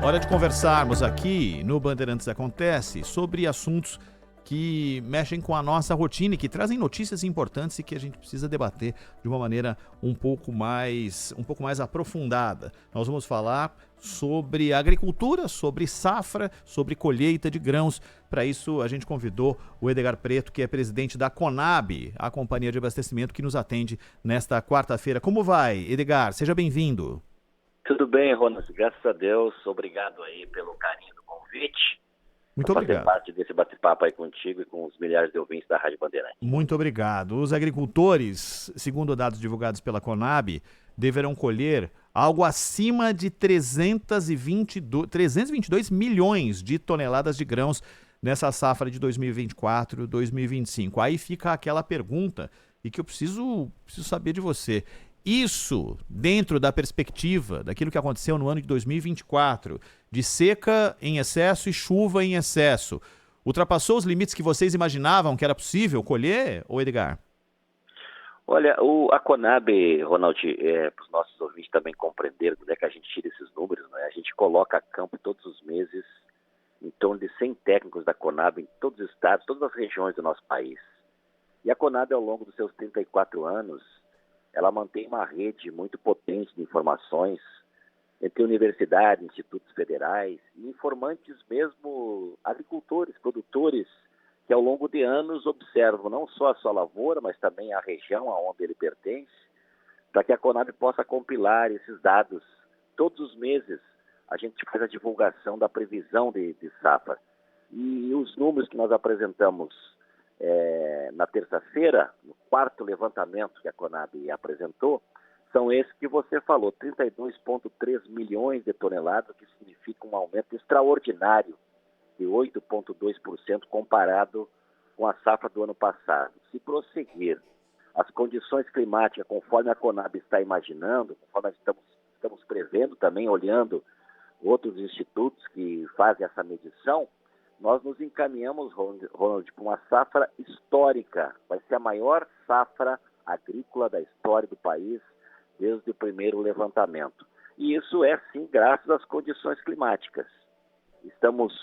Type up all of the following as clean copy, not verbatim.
Hora de conversarmos aqui no Bandeirantes Acontece sobre assuntos que mexem com a nossa rotina e que trazem notícias importantes e que a gente precisa debater de uma maneira um pouco mais aprofundada. Nós vamos falar sobre agricultura, sobre safra, sobre colheita de grãos. Para isso, a gente convidou o Edgar Preto, que é presidente da Conab, a companhia de abastecimento que nos atende nesta quarta-feira. Como vai, Edgar? Seja bem-vindo. Tudo bem, Ronald, graças a Deus. Obrigado aí pelo carinho do convite. Muito Vou fazer obrigado. parte desse bate-papo aí contigo e com os milhares de ouvintes da Rádio Bandeirantes. Muito obrigado. Os agricultores, segundo dados divulgados pela Conab, deverão colher algo acima de 322 milhões de toneladas de grãos nessa safra de 2024-2025. Aí fica aquela pergunta e que eu preciso saber de você. Isso, dentro da perspectiva daquilo que aconteceu no ano de 2024, de seca em excesso e chuva em excesso, ultrapassou os limites que vocês imaginavam que era possível colher, ou Edgar? Olha, a Conab, Ronald, para os nossos ouvintes também compreenderem onde é que a gente tira esses números, né? A gente coloca a campo todos os meses em torno de 100 técnicos da Conab em todos os estados, todas as regiões do nosso país. E a Conab, ao longo dos seus 34 anos, ela mantém uma rede muito potente de informações entre universidades, institutos federais e informantes mesmo, agricultores, produtores, que ao longo de anos observam não só a sua lavoura, mas também a região aonde ele pertence, para que a Conab possa compilar esses dados. Todos os meses a gente faz a divulgação da previsão de safra. E os números que nós apresentamos na terça-feira, no quarto levantamento que a Conab apresentou, são esses que você falou, 32,3 milhões de toneladas, o que significa um aumento extraordinário de 8,2% comparado com a safra do ano passado. Se prosseguir as condições climáticas conforme a Conab está imaginando, conforme nós estamos prevendo também, olhando outros institutos que fazem essa medição, nós nos encaminhamos, Ronald, para uma safra histórica. Vai ser a maior safra agrícola da história do país desde o primeiro levantamento. E isso é, sim, graças às condições climáticas. Estamos,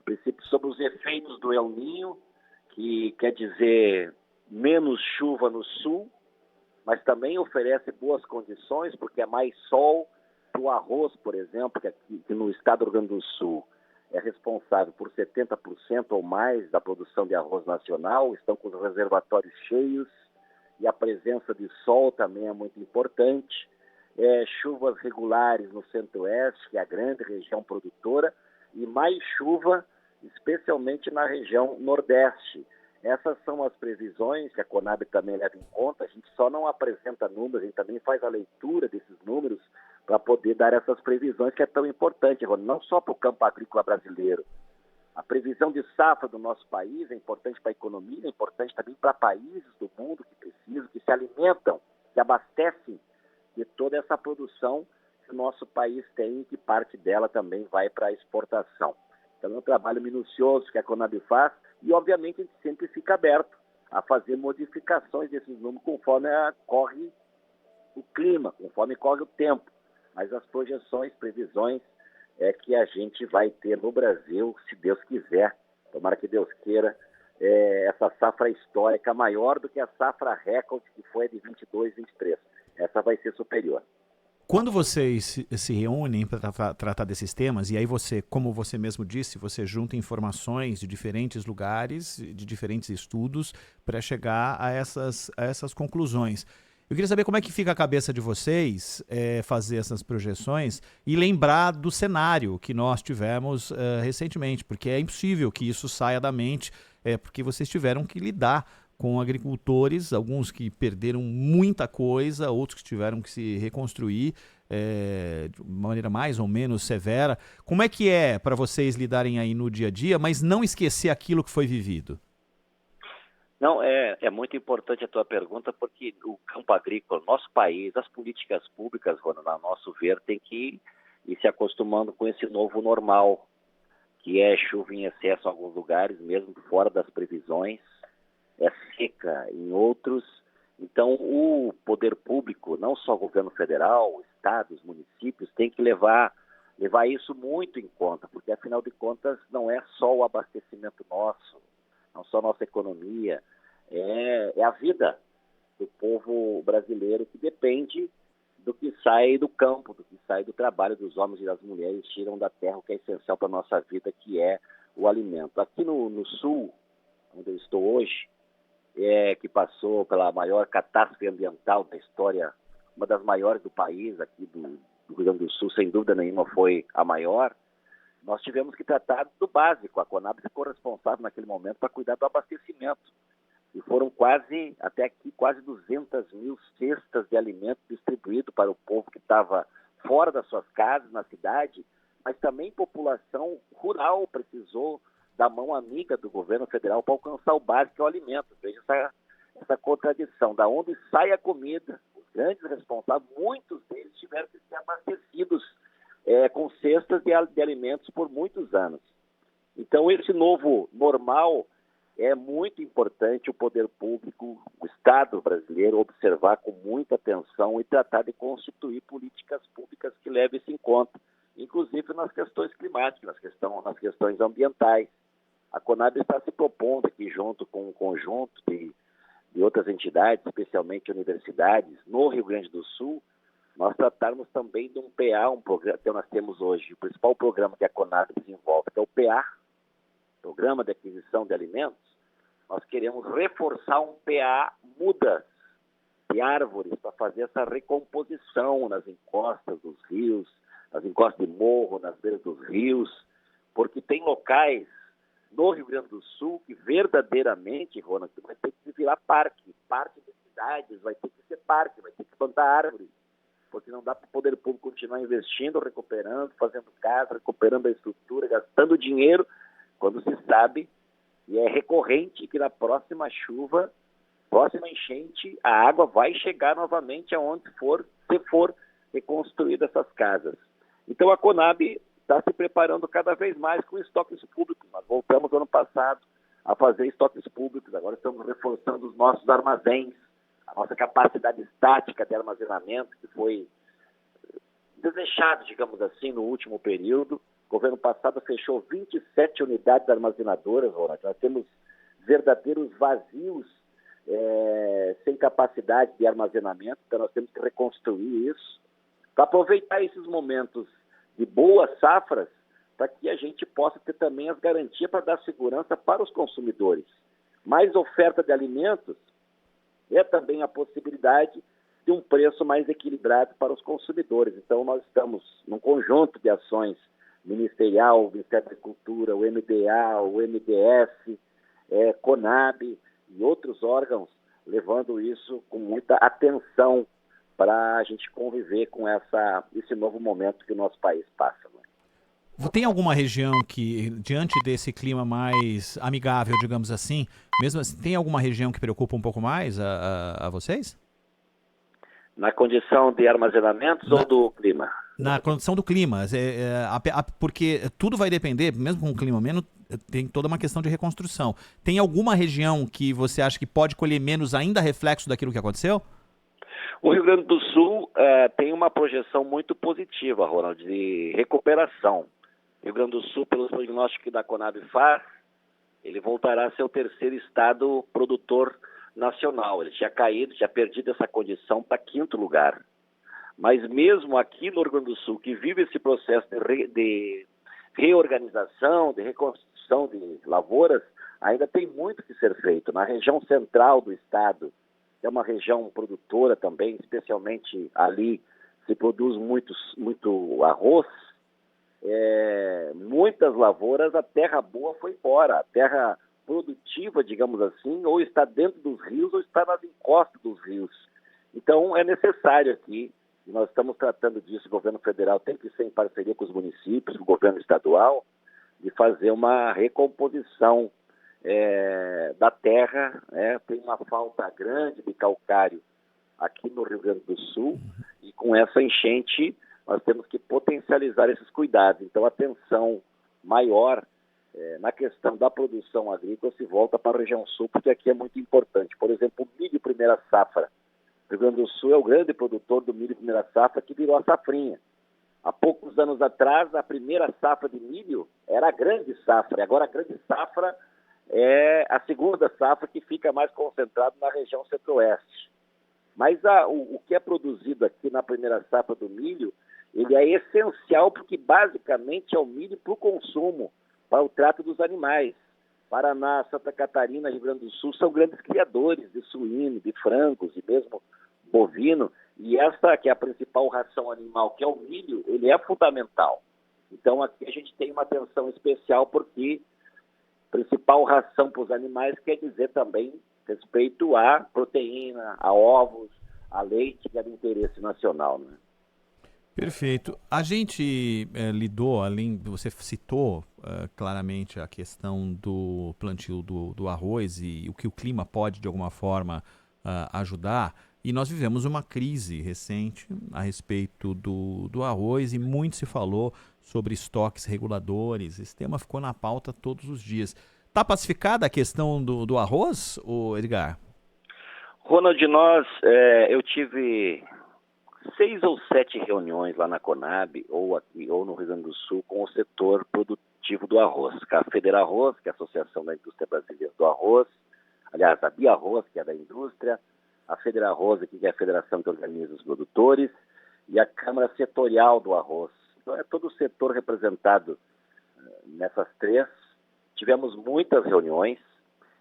a princípio, sob os efeitos do El Niño, que quer dizer menos chuva no sul, mas também oferece boas condições, porque é mais sol para o arroz, por exemplo, que no estado do Rio Grande do Sul é responsável por 70% ou mais da produção de arroz nacional, estão com os reservatórios cheios e a presença de sol também é muito importante. Chuvas regulares no centro-oeste, que é a grande região produtora, e mais chuva, especialmente na região nordeste. Essas são as previsões que a Conab também leva em conta. A gente só não apresenta números, a gente também faz a leitura desses números para poder dar essas previsões que é tão importante, Rony, não só para o campo agrícola brasileiro. A previsão de safra do nosso país é importante para a economia, é importante também para países do mundo que precisam, que se alimentam, que abastecem de toda essa produção que o nosso país tem e que parte dela também vai para a exportação. Então é um trabalho minucioso que a Conab faz e, obviamente, a gente sempre fica aberto a fazer modificações desses números conforme corre o clima, conforme corre o tempo. Mas as projeções, previsões, é que a gente vai ter no Brasil, se Deus quiser, tomara que Deus queira, essa safra histórica maior do que a safra recorde que foi de 22, 23. Essa vai ser superior. Quando vocês se reúnem para tratar desses temas, e aí você, como você mesmo disse, você junta informações de diferentes lugares, de diferentes estudos, para chegar a essas conclusões. Eu queria saber como é que fica a cabeça de vocês fazer essas projeções e lembrar do cenário que nós tivemos recentemente, porque é impossível que isso saia da mente, porque vocês tiveram que lidar com agricultores, alguns que perderam muita coisa, outros que tiveram que se reconstruir de uma maneira mais ou menos severa. Como é que é para vocês lidarem aí no dia a dia, mas não esquecer aquilo que foi vivido? Não, é muito importante a tua pergunta, porque o campo agrícola, nosso país, as políticas públicas, Ronald, a nosso ver, tem que ir se acostumando com esse novo normal, que é chuva em excesso em alguns lugares, mesmo fora das previsões, é seca em outros. Então, o poder público, não só o governo federal, estados, municípios, tem que levar levar isso muito em conta, porque afinal de contas não é só o abastecimento nosso, não só a nossa economia, é a vida do povo brasileiro que depende do que sai do campo, do que sai do trabalho dos homens e das mulheres, tiram da terra o que é essencial para a nossa vida, que é o alimento. Aqui no sul, onde eu estou hoje, que passou pela maior catástrofe ambiental da história, uma das maiores do país, aqui do Rio Grande do Sul, sem dúvida nenhuma foi a maior, nós tivemos que tratar do básico. A Conab ficou responsável naquele momento para cuidar do abastecimento. E foram até aqui, quase 200 mil cestas de alimentos distribuídos para o povo que estava fora das suas casas, na cidade, mas também população rural precisou da mão amiga do governo federal para alcançar o básico, que é o alimento. Veja essa contradição. Da onde sai a comida, os grandes responsáveis, muitos deles tiveram que ser abastecidos com cestas de alimentos por muitos anos. Então, esse novo normal é muito importante o poder público, o Estado brasileiro, observar com muita atenção e tratar de constituir políticas públicas que levem isso em conta, inclusive nas questões climáticas, nas questões ambientais. A Conab está se propondo aqui, junto com um conjunto de outras entidades, especialmente universidades, no Rio Grande do Sul, nós tratarmos também de um PA, um programa que nós temos hoje, o principal programa que a Conab desenvolve, que é o PA, Programa de Aquisição de Alimentos. Nós queremos reforçar um PA mudas de árvores para fazer essa recomposição nas encostas dos rios, nas encostas de morro, nas beiras dos rios, porque tem locais no Rio Grande do Sul que verdadeiramente, Ronald, vai ter que virar parque de cidades, vai ter que ser parque, vai ter que plantar árvores, porque não dá para o poder público continuar investindo, recuperando, fazendo casa, recuperando a estrutura, gastando dinheiro, quando se sabe, e é recorrente, que na próxima chuva, próxima enchente, a água vai chegar novamente aonde se for reconstruída essas casas. Então a Conab está se preparando cada vez mais com estoques públicos. Nós voltamos ano passado a fazer estoques públicos, agora estamos reforçando os nossos armazéns, a nossa capacidade estática de armazenamento, que foi desejado, digamos assim, no último período. O governo passado fechou 27 unidades armazenadoras, Ronald. Nós temos verdadeiros vazios sem capacidade de armazenamento, então nós temos que reconstruir isso para aproveitar esses momentos de boas safras para que a gente possa ter também as garantias para dar segurança para os consumidores. Mais oferta de alimentos é também a possibilidade de um preço mais equilibrado para os consumidores. Então nós estamos num conjunto de ações ministerial, o Ministério da Agricultura, o MDA, o MDS, Conab e outros órgãos, levando isso com muita atenção para a gente conviver com esse novo momento que o nosso país passa. Né? Tem alguma região que, diante desse clima mais amigável, digamos assim, mesmo assim, tem alguma região que preocupa um pouco mais a vocês? Na condição de armazenamentos ou do clima? Na condição do clima, porque tudo vai depender, mesmo com o clima menos, tem toda uma questão de reconstrução. Tem alguma região que você acha que pode colher menos ainda reflexo daquilo que aconteceu? O Rio Grande do Sul tem uma projeção muito positiva, Ronald, de recuperação. O Rio Grande do Sul, pelos prognósticos que a Conab faz, ele voltará a ser o terceiro estado produtor nacional. Ele tinha perdido essa condição para quinto lugar. Mas mesmo aqui no Rio Grande do Sul, que vive esse processo de reorganização, de reconstrução de lavouras, ainda tem muito que ser feito. Na região central do estado, que é uma região produtora também, especialmente ali se produz muito arroz, muitas lavouras, a terra boa foi embora, a terra produtiva, digamos assim, ou está dentro dos rios ou está nas encostas dos rios. Então é necessário aqui, e nós estamos tratando disso, o governo federal tem que ser em parceria com os municípios, com o governo estadual, de fazer uma recomposição da terra. Tem uma falta grande de calcário aqui no Rio Grande do Sul, e com essa enchente nós temos que potencializar esses cuidados. Então a atenção maior na questão da produção agrícola se volta para a região sul, porque aqui é muito importante. Por exemplo, o milho primeira safra. O Rio Grande do Sul é o grande produtor do milho primeira safra, que virou a safrinha. Há poucos muitos anos atrás, a primeira safra de milho era a grande safra, e agora a grande safra é a segunda safra, que fica mais concentrada na região centro-oeste. Mas o que é produzido aqui na primeira safra do milho, ele é essencial porque basicamente é o milho para o consumo, para o trato dos animais. Paraná, Santa Catarina, Rio Grande do Sul são grandes criadores de suíno, de frangos e mesmo bovino, e essa que é a principal ração animal, que é o milho, ele é fundamental. Então aqui a gente tem uma atenção especial porque principal ração para os animais quer dizer também respeito à proteína, a ovos, a leite, que é de interesse nacional, né? Perfeito. A gente lidou, além, você citou claramente a questão do plantio do arroz e o que o clima pode, de alguma forma, ajudar. E nós vivemos uma crise recente a respeito do arroz e muito se falou sobre estoques reguladores. Esse tema ficou na pauta todos os dias. Está pacificada a questão do arroz, Edgar? Ronald, eu tive 6 ou 7 reuniões lá na Conab, ou aqui, ou no Rio Grande do Sul, com o setor produtivo do arroz, com a Federarroz, que é a Associação da Indústria Brasileira do Arroz, aliás, a Biarroz, que é da indústria, a Federarroz, que é a Federação de Organismos Produtores, e a Câmara Setorial do Arroz. Então é todo o setor representado nessas três. Tivemos muitas reuniões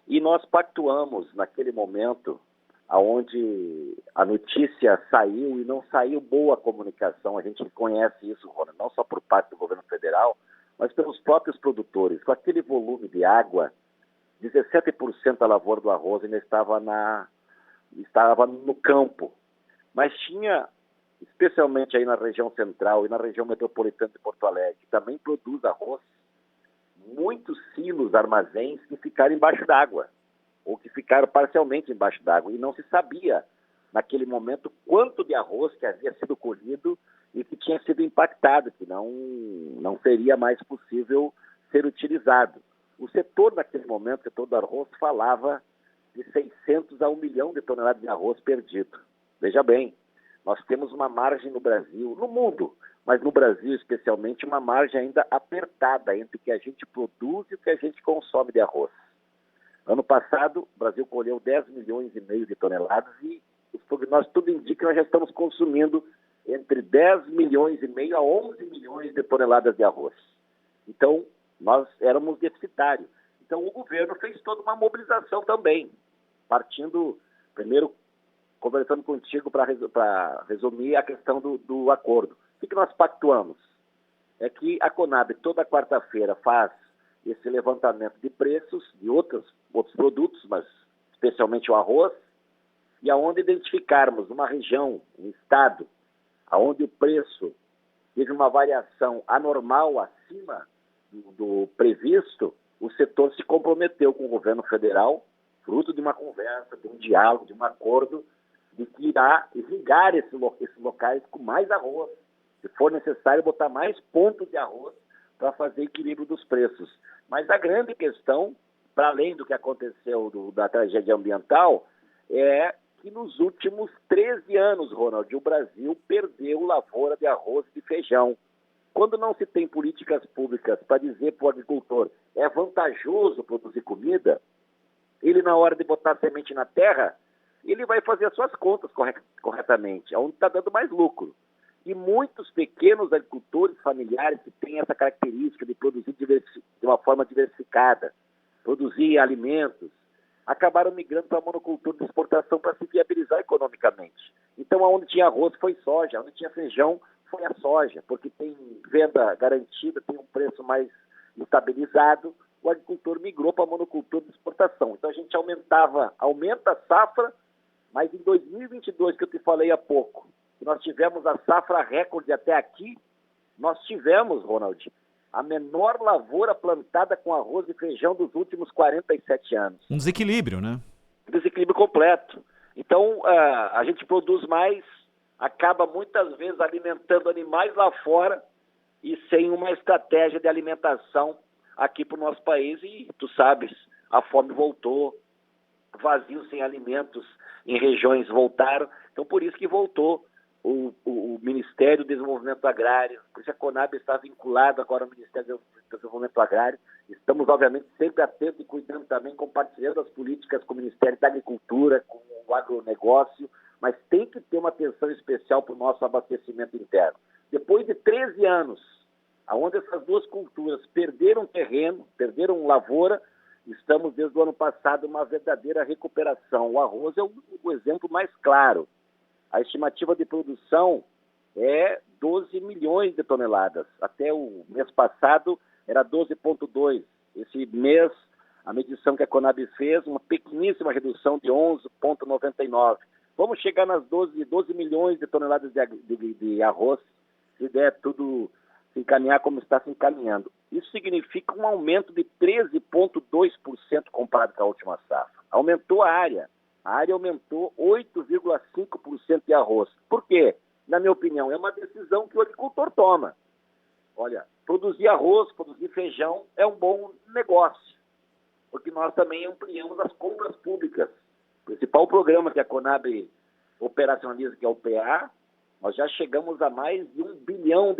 e nós pactuamos naquele momento onde a notícia saiu e não saiu boa comunicação. A gente conhece isso, Ronald, não só por parte do governo federal, mas pelos próprios produtores. Com aquele volume de água, 17% da lavoura do arroz ainda estava no campo. Mas tinha, especialmente aí na região central e na região metropolitana de Porto Alegre, que também produz arroz, muitos silos, armazéns que ficaram embaixo d'água, ou que ficaram parcialmente embaixo d'água, e não se sabia, naquele momento, quanto de arroz que havia sido colhido e que tinha sido impactado, que não seria mais possível ser utilizado. O setor, naquele momento, o setor do arroz, falava de 600 a 1 milhão de toneladas de arroz perdido. Veja bem, nós temos uma margem no Brasil, no mundo, mas no Brasil especialmente, uma margem ainda apertada entre o que a gente produz e o que a gente consome de arroz. Ano passado, o Brasil colheu 10 milhões e meio de toneladas e os prognósticos tudo indica que nós já estamos consumindo entre 10 milhões e meio a 11 milhões de toneladas de arroz. Então, nós éramos deficitários. Então, o governo fez toda uma mobilização também, partindo, primeiro, conversando contigo para resumir a questão do acordo. O que nós pactuamos? É que a Conab toda quarta-feira faz esse levantamento de preços de outros produtos, mas especialmente o arroz, e aonde identificarmos uma região, um estado, aonde o preço teve uma variação anormal acima do previsto, o setor se comprometeu com o governo federal, fruto de uma conversa, de um diálogo, de um acordo, de que irá irrigar esses locais com mais arroz. Se for necessário, botar mais pontos de arroz para fazer equilíbrio dos preços. Mas a grande questão, para além do que aconteceu da tragédia ambiental, é que nos últimos 13 anos, Ronald, o Brasil perdeu lavoura de arroz e de feijão. Quando não se tem políticas públicas para dizer para o agricultor é vantajoso produzir comida, ele, na hora de botar semente na terra, ele vai fazer as suas contas corretamente, onde está dando mais lucro. E muitos pequenos agricultores familiares que têm essa característica de produzir de uma forma diversificada, produzir alimentos, acabaram migrando para a monocultura de exportação para se viabilizar economicamente. Então, onde tinha arroz foi soja, onde tinha feijão foi a soja, porque tem venda garantida, tem um preço mais estabilizado, o agricultor migrou para a monocultura de exportação. Então, a gente aumenta a safra, mas em 2022, que eu te falei há pouco, que nós tivemos a safra recorde até aqui, nós tivemos, Ronald, a menor lavoura plantada com arroz e feijão dos últimos 47 anos. Um desequilíbrio, né? Desequilíbrio completo. Então, a gente produz mais, acaba muitas vezes alimentando animais lá fora e sem uma estratégia de alimentação aqui para o nosso país. E, tu sabes, a fome voltou, vazios sem alimentos em regiões voltaram. Então, por isso que voltou o Ministério do Desenvolvimento Agrário, por isso a Conab está vinculada agora ao Ministério do Desenvolvimento Agrário. Estamos, obviamente, sempre atentos e cuidando também, compartilhando as políticas com o Ministério da Agricultura, com o agronegócio, mas tem que ter uma atenção especial para o nosso abastecimento interno. Depois de 13 anos, onde essas duas culturas perderam terreno, perderam lavoura, estamos desde o ano passado uma verdadeira recuperação. O arroz é o exemplo mais claro. A estimativa de produção é 12 milhões de toneladas. Até o mês passado era 12,2. Esse mês, a medição que a Conab fez, uma pequeníssima redução de 11,99. Vamos chegar nas 12 milhões de toneladas de arroz, se der tudo se encaminhar como está se encaminhando. Isso significa um aumento de 13,2% comparado com a última safra. Aumentou a área. A área aumentou 8,5% de arroz. Por quê? Na minha opinião, é uma decisão que o agricultor toma. Olha, produzir arroz, produzir feijão é um bom negócio, porque nós também ampliamos as compras públicas. O principal programa que a Conab operacionaliza, que é o PA, nós já chegamos a mais de R$1 bilhão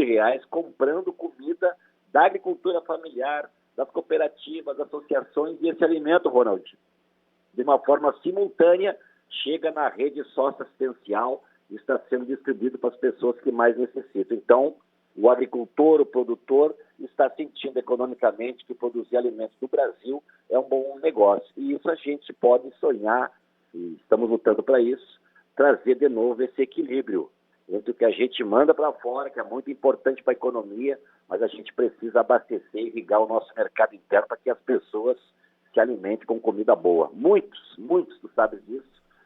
comprando comida da agricultura familiar, das cooperativas, associações, e esse alimento, Ronald, de uma forma simultânea, chega na rede socioassistencial e está sendo distribuído para as pessoas que mais necessitam. Então, o agricultor, o produtor, está sentindo economicamente que produzir alimentos no Brasil é um bom negócio. E isso a gente pode sonhar, e estamos lutando para isso, trazer de novo esse equilíbrio entre o que a gente manda para fora, que é muito importante para a economia, mas a gente precisa abastecer e irrigar o nosso mercado interno para que as pessoas se alimentem com comida boa. Muitos, tu sabes disso,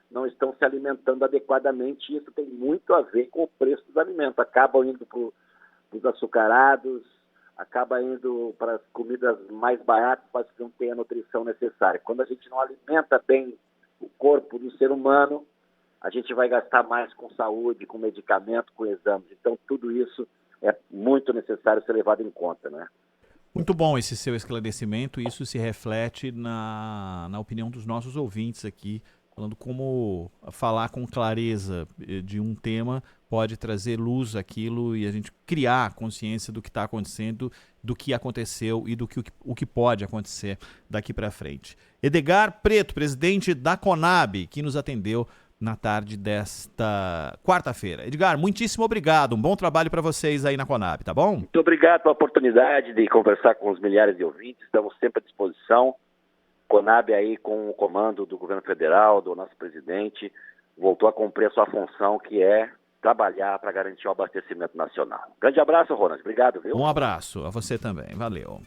não estão se alimentando adequadamente, e isso tem muito a ver com o preço dos alimentos. Acabam indo para os açucarados, acaba indo para as comidas mais baratas, mas que não tem a nutrição necessária. Quando a gente não alimenta bem o corpo do ser humano, a gente vai gastar mais com saúde, com medicamento, com exames. Então, tudo isso é muito necessário ser levado em conta, né? Muito bom esse seu esclarecimento. Isso se reflete na opinião dos nossos ouvintes aqui, falando como falar com clareza de um tema pode trazer luz àquilo e a gente criar consciência do que está acontecendo, do que aconteceu e o que pode acontecer daqui para frente. Edgar Preto, presidente da Conab, que nos atendeu na tarde desta quarta-feira. Edgar, muitíssimo obrigado. Um bom trabalho para vocês aí na Conab, tá bom? Muito obrigado pela oportunidade de conversar com os milhares de ouvintes. Estamos sempre à disposição. Conab aí com o comando do governo federal, do nosso presidente, voltou a cumprir a sua função, que é trabalhar para garantir o abastecimento nacional. Grande abraço, Ronald. Obrigado, viu? Um abraço a você também. Valeu.